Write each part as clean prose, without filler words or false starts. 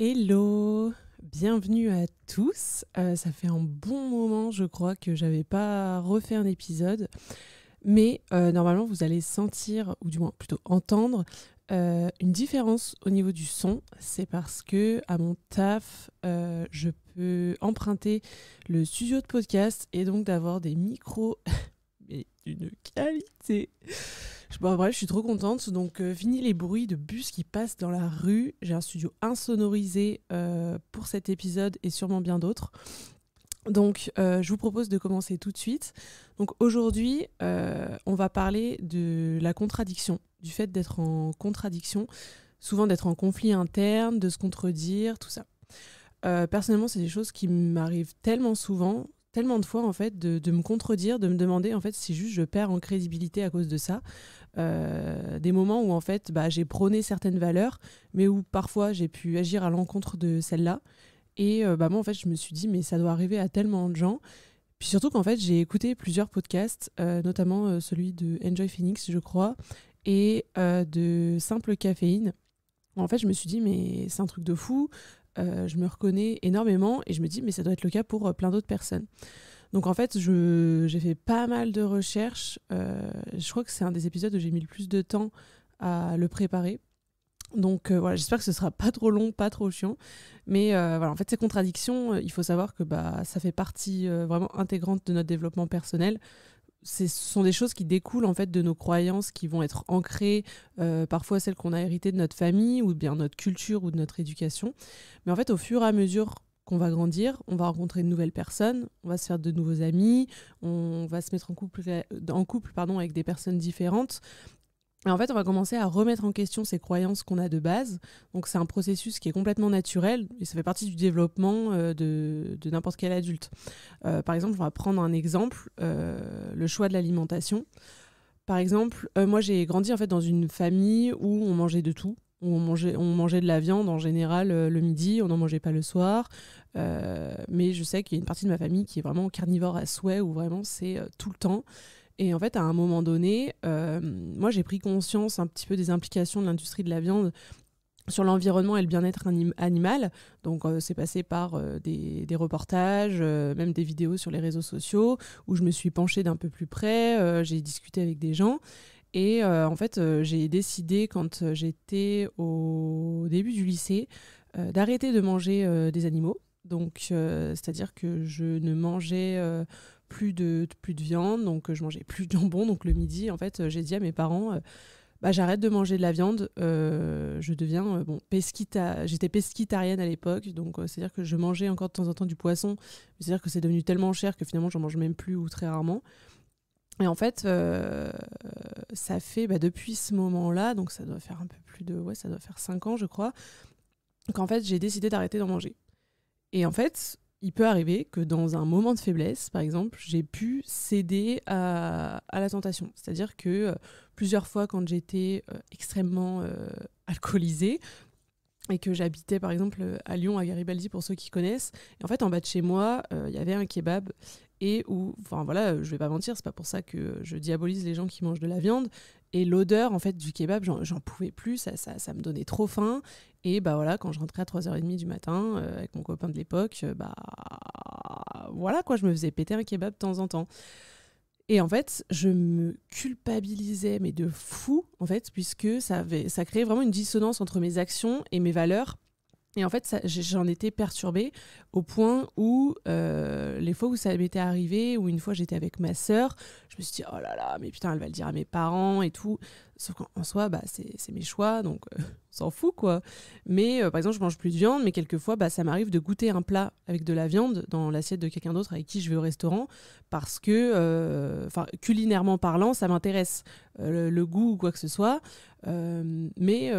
Hello, bienvenue à tous. Ça fait un bon moment, je crois, que j'avais pas refait un épisode, mais normalement vous allez sentir, ou du moins plutôt entendre, une différence au niveau du son. C'est parce que à mon taf, je peux emprunter le studio de podcast et donc d'avoir des micros mais d'une qualité. Bon, bref, je suis trop contente. Donc, fini les bruits de bus qui passent dans la rue. J'ai un studio insonorisé pour cet épisode et sûrement bien d'autres. Donc, je vous propose de commencer tout de suite. Donc, aujourd'hui, on va parler de la contradiction, du fait d'être en contradiction, souvent d'être en conflit interne, de se contredire, tout ça. Personnellement, c'est des choses qui m'arrivent tellement souvent, tellement de fois en fait, de me contredire, de me demander en fait si juste je perds en crédibilité à cause de ça. Des moments où en fait j'ai prôné certaines valeurs, mais où parfois j'ai pu agir à l'encontre de celles-là. Et moi en fait je me suis dit mais ça doit arriver à tellement de gens. Puis surtout qu'en fait j'ai écouté plusieurs podcasts, notamment celui de Enjoy Phoenix je crois, et de Simple Caféine. En fait je me suis dit mais c'est un truc de fou. Je me reconnais énormément et je me dis mais ça doit être le cas pour plein d'autres personnes. Donc en fait j'ai fait pas mal de recherches. Je crois que c'est un des épisodes où j'ai mis le plus de temps à le préparer. Donc voilà, j'espère que ce sera pas trop long, pas trop chiant. Mais voilà, en fait ces contradictions, il faut savoir que ça fait partie vraiment intégrante de notre développement personnel. Ce sont des choses qui découlent en fait de nos croyances qui vont être ancrées, parfois celles qu'on a héritées de notre famille ou bien notre culture ou de notre éducation. Mais en fait, au fur et à mesure qu'on va grandir, on va rencontrer de nouvelles personnes, on va se faire de nouveaux amis, on va se mettre en couple avec des personnes différentes. Et en fait, on va commencer à remettre en question ces croyances qu'on a de base. Donc c'est un processus qui est complètement naturel et ça fait partie du développement de n'importe quel adulte. Par exemple, on va prendre un exemple, le choix de l'alimentation. Par exemple, moi j'ai grandi en fait dans une famille où on mangeait de tout. Où on mangeait de la viande en général le midi, on n'en mangeait pas le soir. Mais je sais qu'il y a une partie de ma famille qui est vraiment carnivore à souhait, où vraiment c'est tout le temps. Et en fait, à un moment donné, moi j'ai pris conscience un petit peu des implications de l'industrie de la viande sur l'environnement et le bien-être animal. Donc c'est passé par des reportages, même des vidéos sur les réseaux sociaux, où je me suis penchée d'un peu plus près, j'ai discuté avec des gens. Et en fait, j'ai décidé, quand j'étais au début du lycée, d'arrêter de manger des animaux. Donc, c'est-à-dire que je ne mangeais plus de viande, donc je mangeais plus de jambon. Donc le midi, en fait, j'ai dit à mes parents, j'arrête de manger de la viande, je deviens j'étais pescitarienne à l'époque, donc c'est-à-dire que je mangeais encore de temps en temps du poisson, mais c'est-à-dire que c'est devenu tellement cher que finalement j'en mange même plus ou très rarement. Et en fait, ça fait depuis ce moment-là, donc ça doit faire un peu plus de, ça doit faire 5 ans je crois, qu'en fait j'ai décidé d'arrêter d'en manger. Et en fait, il peut arriver que dans un moment de faiblesse, par exemple, j'ai pu céder à la tentation. C'est-à-dire que plusieurs fois, quand j'étais extrêmement alcoolisée, et que j'habitais par exemple à Lyon, à Garibaldi pour ceux qui connaissent, et en fait en bas de chez moi, il y avait un kebab, et où, enfin voilà, je vais pas mentir, c'est pas pour ça que je diabolise les gens qui mangent de la viande, et l'odeur en fait du kebab, j'en pouvais plus, ça me donnait trop faim. Et voilà, quand je rentrais à 3h30 du matin avec mon copain de l'époque, voilà quoi, je me faisais péter un kebab de temps en temps. Et en fait, je me culpabilisais, mais de fou, en fait, puisque ça créait vraiment une dissonance entre mes actions et mes valeurs. Et en fait, j'en étais perturbée au point où les fois où ça m'était arrivé, ou une fois j'étais avec ma sœur, je me suis dit, oh là là, mais putain, elle va le dire à mes parents et tout. Sauf qu'en soi, c'est mes choix, donc on s'en fout, quoi. Mais par exemple, je mange plus de viande, mais quelquefois, ça m'arrive de goûter un plat avec de la viande dans l'assiette de quelqu'un d'autre avec qui je vais au restaurant, parce que, culinairement parlant, ça m'intéresse. Le goût ou quoi que ce soit. Mais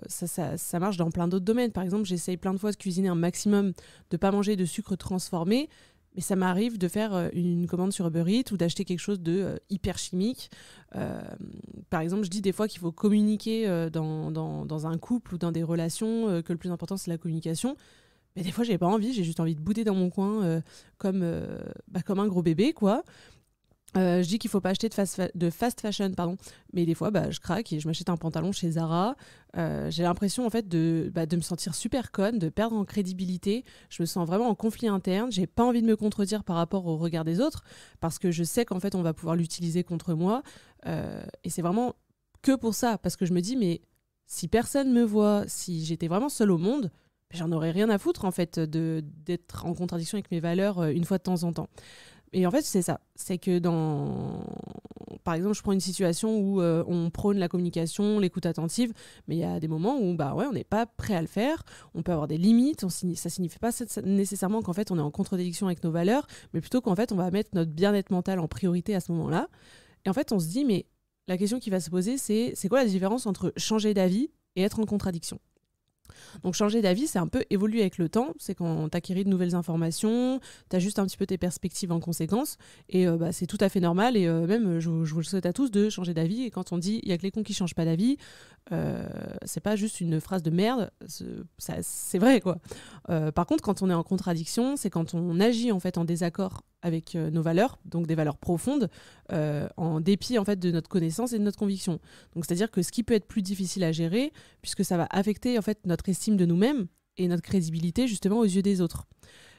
ça marche dans plein d'autres domaines. Par exemple, j'essaye plein de fois de cuisiner un maximum, de pas manger de sucre transformé, mais ça m'arrive de faire une commande sur Uber Eats ou d'acheter quelque chose de hyper chimique. Par exemple, je dis des fois qu'il faut communiquer dans un couple ou dans des relations, que le plus important c'est la communication. Mais des fois, j'ai pas envie, j'ai juste envie de bouder dans mon coin comme un gros bébé, quoi. Je dis qu'il faut pas acheter de fast fashion, pardon, mais des fois, je craque et je m'achète un pantalon chez Zara. J'ai l'impression en fait de me sentir super conne, de perdre en crédibilité. Je me sens vraiment en conflit interne. J'ai pas envie de me contredire par rapport au regard des autres parce que je sais qu'en fait on va pouvoir l'utiliser contre moi. Et c'est vraiment que pour ça, parce que je me dis mais si personne me voit, si j'étais vraiment seule au monde, j'en aurais rien à foutre en fait d'être en contradiction avec mes valeurs une fois de temps en temps. Et en fait, c'est ça. C'est que par exemple, je prends une situation où on prône la communication, l'écoute attentive, mais il y a des moments où on n'est pas prêt à le faire. On peut avoir des limites. Ça signifie pas nécessairement qu'en fait, on est en contradiction avec nos valeurs, mais plutôt qu'en fait, on va mettre notre bien-être mental en priorité à ce moment-là. Et en fait, on se dit, mais la question qui va se poser, c'est quoi la différence entre changer d'avis et être en contradiction ? Donc changer d'avis, c'est un peu évoluer avec le temps. C'est quand tu acquéris de nouvelles informations, tu ajustes un petit peu tes perspectives en conséquence. Et c'est tout à fait normal. Et même, je vous le souhaite à tous de changer d'avis. Et quand on dit il y a que les cons qui changent pas d'avis, c'est pas juste une phrase de merde. C'est vrai, quoi. Par contre, quand on est en contradiction, c'est quand on agit en fait en désaccord avec nos valeurs, donc des valeurs profondes, en dépit en fait de notre connaissance et de notre conviction. Donc c'est-à-dire que ce qui peut être plus difficile à gérer, puisque ça va affecter en fait notre estime de nous-mêmes et notre crédibilité justement aux yeux des autres.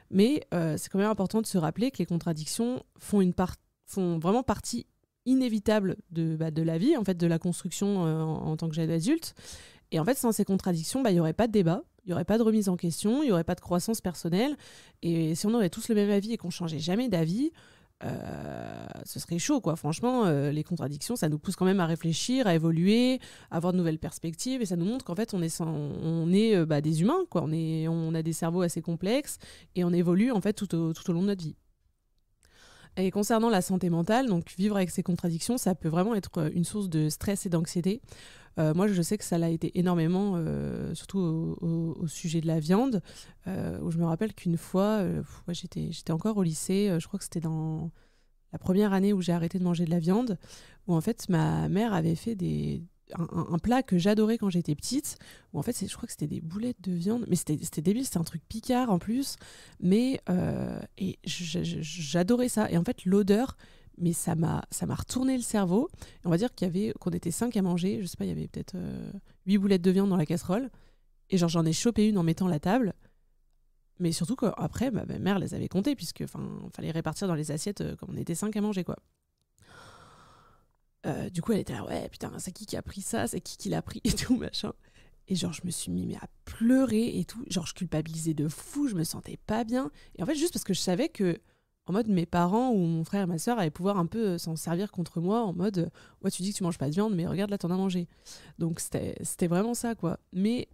Mais c'est quand même important de se rappeler que les contradictions font vraiment partie inévitable de la vie, en fait, de la construction en tant que jeune adulte. Et en fait, sans ces contradictions, il n'y aurait pas de débat. Il n'y aurait pas de remise en question, il n'y aurait pas de croissance personnelle. Et si on aurait tous le même avis et qu'on ne changeait jamais d'avis, ce serait chaud, quoi. Franchement, les contradictions, ça nous pousse quand même à réfléchir, à évoluer, à avoir de nouvelles perspectives. Et ça nous montre qu'en fait, on est des humains, quoi. On a des cerveaux assez complexes et on évolue en fait tout au long de notre vie. Et concernant la santé mentale, donc vivre avec ces contradictions, ça peut vraiment être une source de stress et d'anxiété. Moi, je sais que ça l'a été énormément, surtout au sujet de la viande, où je me rappelle qu'une fois, j'étais encore au lycée, je crois que c'était dans la première année où j'ai arrêté de manger de la viande, où en fait ma mère avait fait un plat que j'adorais quand j'étais petite, où en fait je crois que c'était des boulettes de viande, mais c'était débile, c'était un truc picard en plus, mais et j'adorais ça. Et en fait l'odeur, mais ça m'a retourné le cerveau. Et on va dire qu'on était 5 à manger, je sais pas, il y avait peut-être 8 boulettes de viande dans la casserole, et genre j'en ai chopé une en mettant la table. Mais surtout qu'après, ma mère les avait comptées, puisque fallait répartir dans les assiettes comme on était 5 à manger, quoi. Du coup, elle était là, ouais, putain, c'est qui a pris ça, c'est qui l'a pris et tout, machin. Et genre, je me suis mis à pleurer et tout. Genre, je culpabilisais de fou, je me sentais pas bien. Et en fait, juste parce que je savais que, en mode, mes parents ou mon frère et ma soeur allaient pouvoir un peu s'en servir contre moi, en mode, ouais, tu dis que tu manges pas de viande, mais regarde, là, t'en as mangé. Donc, c'était vraiment ça, quoi. Mais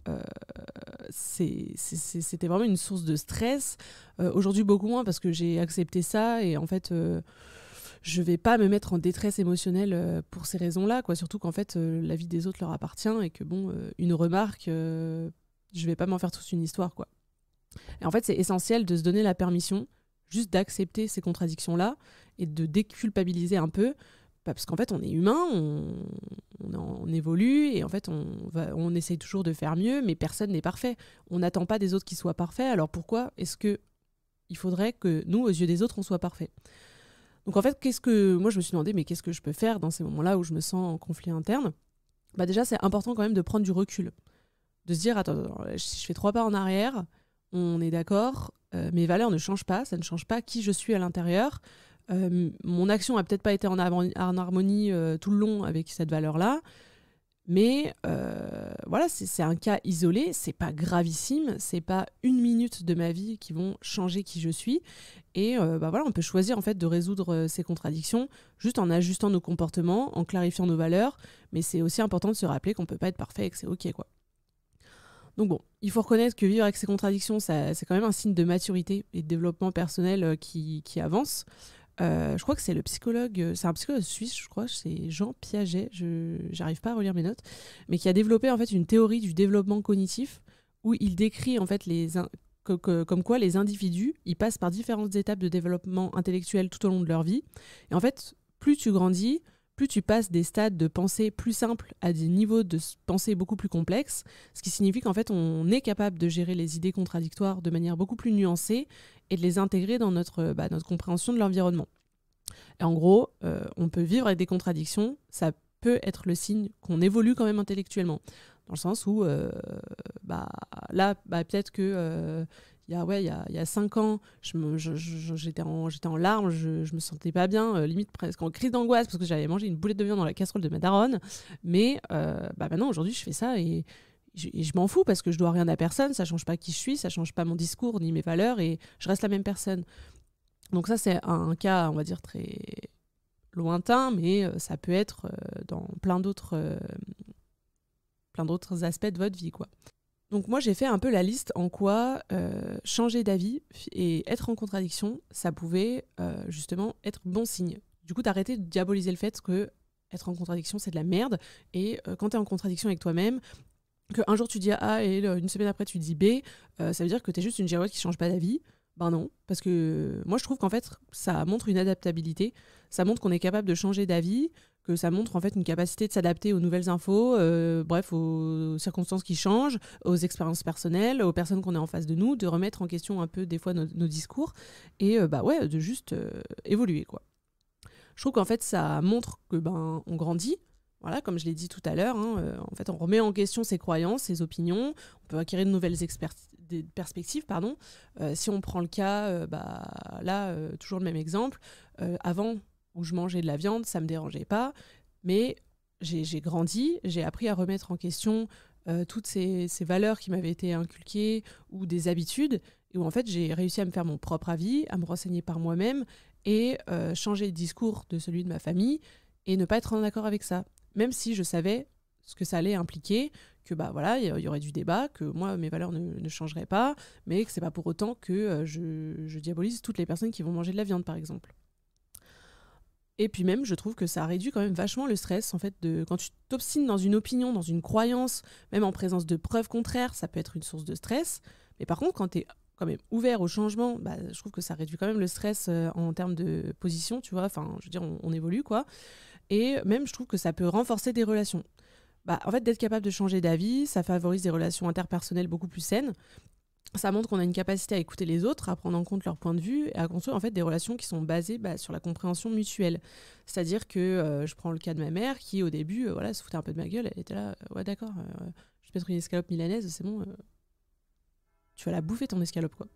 c'était vraiment une source de stress. Aujourd'hui, beaucoup moins, parce que j'ai accepté ça et en fait... je vais pas me mettre en détresse émotionnelle pour ces raisons-là, quoi. Surtout qu'en fait, la vie des autres leur appartient et que une remarque, je vais pas m'en faire toute une histoire, quoi. Et en fait, c'est essentiel de se donner la permission juste d'accepter ces contradictions-là et de déculpabiliser un peu, parce qu'en fait, on est humain, on évolue et en fait, on essaye toujours de faire mieux, mais personne n'est parfait. On n'attend pas des autres qu'ils soient parfaits, alors pourquoi est-ce qu'il faudrait que nous, aux yeux des autres, on soit parfaits ? Donc en fait, moi je me suis demandé, mais qu'est-ce que je peux faire dans ces moments-là où je me sens en conflit interne ? Déjà, c'est important quand même de prendre du recul. De se dire, attends, si je fais 3 pas en arrière, on est d'accord, mes valeurs ne changent pas, ça ne change pas qui je suis à l'intérieur. Mon action n'a peut-être pas été en harmonie tout le long avec cette valeur-là, mais voilà, c'est un cas isolé, c'est pas gravissime, c'est pas 1 minute de ma vie qui vont changer qui je suis. Et voilà, on peut choisir en fait de résoudre ces contradictions juste en ajustant nos comportements, en clarifiant nos valeurs, mais c'est aussi important de se rappeler qu'on peut pas être parfait et que c'est ok, quoi. Donc bon, il faut reconnaître que vivre avec ces contradictions, c'est quand même un signe de maturité et de développement personnel qui avance. Je crois que c'est un psychologue suisse, je crois, c'est Jean Piaget, j'arrive pas à relire mes notes, mais qui a développé en fait une théorie du développement cognitif où il décrit en fait comme quoi les individus, ils passent par différentes étapes de développement intellectuel tout au long de leur vie. Et en fait, plus tu grandis, plus tu passes des stades de pensée plus simples à des niveaux de pensée beaucoup plus complexes, ce qui signifie qu'en fait, on est capable de gérer les idées contradictoires de manière beaucoup plus nuancée et de les intégrer dans notre compréhension de l'environnement. Et en gros, on peut vivre avec des contradictions, ça peut être le signe qu'on évolue quand même intellectuellement. Dans le sens où, là, peut-être que il y a 5 ans, j'étais en larmes, je me sentais pas bien, limite presque en crise d'angoisse parce que j'avais mangé une boulette de viande dans la casserole de ma daronne. Mais maintenant, aujourd'hui, je fais ça et je m'en fous parce que je dois rien à personne, ça change pas qui je suis, ça change pas mon discours ni mes valeurs et je reste la même personne. Donc ça, c'est un cas, on va dire, très lointain, mais ça peut être dans plein d'autres aspects de votre vie, quoi. Donc moi, j'ai fait un peu la liste en quoi changer d'avis et être en contradiction, ça pouvait justement être bon signe. Du coup, d'arrêter de diaboliser le fait que être en contradiction, c'est de la merde. Et quand tu es en contradiction avec toi-même, qu'un jour tu dis A et une semaine après tu dis B, ça veut dire que tu es juste une girouette qui change pas d'avis. Ben non, parce que moi je trouve qu'en fait ça montre une adaptabilité, ça montre qu'on est capable de changer d'avis, que ça montre en fait une capacité de s'adapter aux nouvelles infos, bref aux circonstances qui changent, aux expériences personnelles, aux personnes qu'on a en face de nous, de remettre en question un peu des fois nos discours et de juste évoluer, quoi. Je trouve qu'en fait ça montre que on grandit. Voilà, comme je l'ai dit tout à l'heure, en fait, on remet en question ses croyances, ses opinions, on peut acquérir de nouvelles perspectives. Si on prend le cas, toujours le même exemple, avant où je mangeais de la viande, ça ne me dérangeait pas, mais j'ai grandi, j'ai appris à remettre en question toutes ces valeurs qui m'avaient été inculquées ou des habitudes, et où en fait j'ai réussi à me faire mon propre avis, à me renseigner par moi-même et changer le discours de celui de ma famille et ne pas être en accord avec ça. Même si je savais ce que ça allait impliquer, que il y aurait du débat, que moi mes valeurs ne changeraient pas, mais que c'est pas pour autant que je diabolise toutes les personnes qui vont manger de la viande, par exemple. Et puis même, je trouve que ça réduit quand même vachement le stress, en fait, quand tu t'obstines dans une opinion, dans une croyance, même en présence de preuves contraires, ça peut être une source de stress. Mais par contre, quand tu es quand même ouvert au changement, je trouve que ça réduit quand même le stress en termes de position, tu vois. Enfin, je veux dire, on évolue, quoi. Et même, je trouve que ça peut renforcer des relations. En fait, d'être capable de changer d'avis, ça favorise des relations interpersonnelles beaucoup plus saines. Ça montre qu'on a une capacité à écouter les autres, à prendre en compte leur point de vue et à construire en fait des relations qui sont basées sur la compréhension mutuelle. C'est-à-dire que je prends le cas de ma mère qui au début se foutait un peu de ma gueule, elle était là ouais d'accord, je vais mettre une escalope milanaise, c'est bon, tu vas la bouffer ton escalope quoi.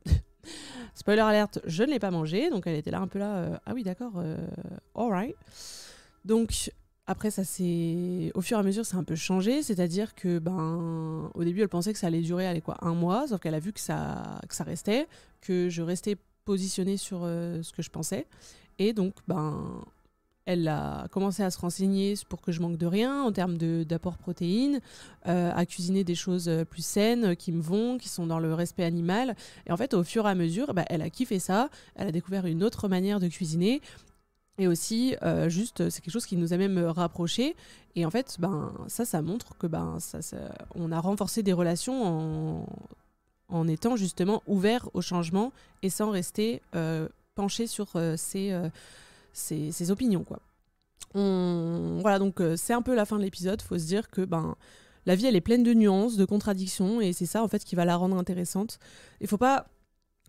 Spoiler alerte, je ne l'ai pas mangée, donc elle était là un peu là ah oui d'accord, alright. Donc après, ça c'est au fur et à mesure, c'est un peu changé. C'est-à-dire que au début, elle pensait que ça allait durer 1 mois, sauf qu'elle a vu que ça restait, que je restais positionnée sur ce que je pensais. Et donc, elle a commencé à se renseigner pour que je manque de rien en termes d'apport protéines, à cuisiner des choses plus saines, qui me vont, qui sont dans le respect animal. Et en fait, au fur et à mesure, elle a kiffé ça. Elle a découvert une autre manière de cuisiner. Et aussi, c'est quelque chose qui nous a même rapprochés. Et en fait, ça montre que on a renforcé des relations en étant justement ouvert au changement et sans rester penché sur ses opinions, quoi. Voilà, donc c'est un peu la fin de l'épisode. Faut se dire que la vie, elle est pleine de nuances, de contradictions, et c'est ça en fait qui va la rendre intéressante. Il faut pas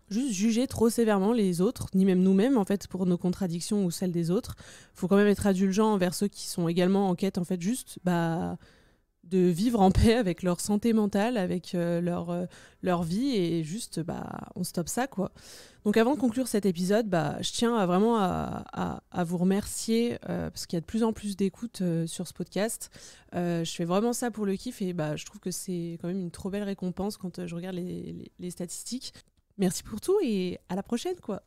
juste juger trop sévèrement les autres, ni même nous-mêmes en fait pour nos contradictions ou celles des autres. Faut quand même être indulgent envers ceux qui sont également en quête en fait juste de vivre en paix avec leur santé mentale, avec leur vie et juste on stoppe ça quoi. Donc avant de conclure cet épisode, je tiens à vous remercier parce qu'il y a de plus en plus d'écoutes sur ce podcast. Je fais vraiment ça pour le kiff et je trouve que c'est quand même une trop belle récompense quand je regarde les statistiques. Merci pour tout et à la prochaine quoi.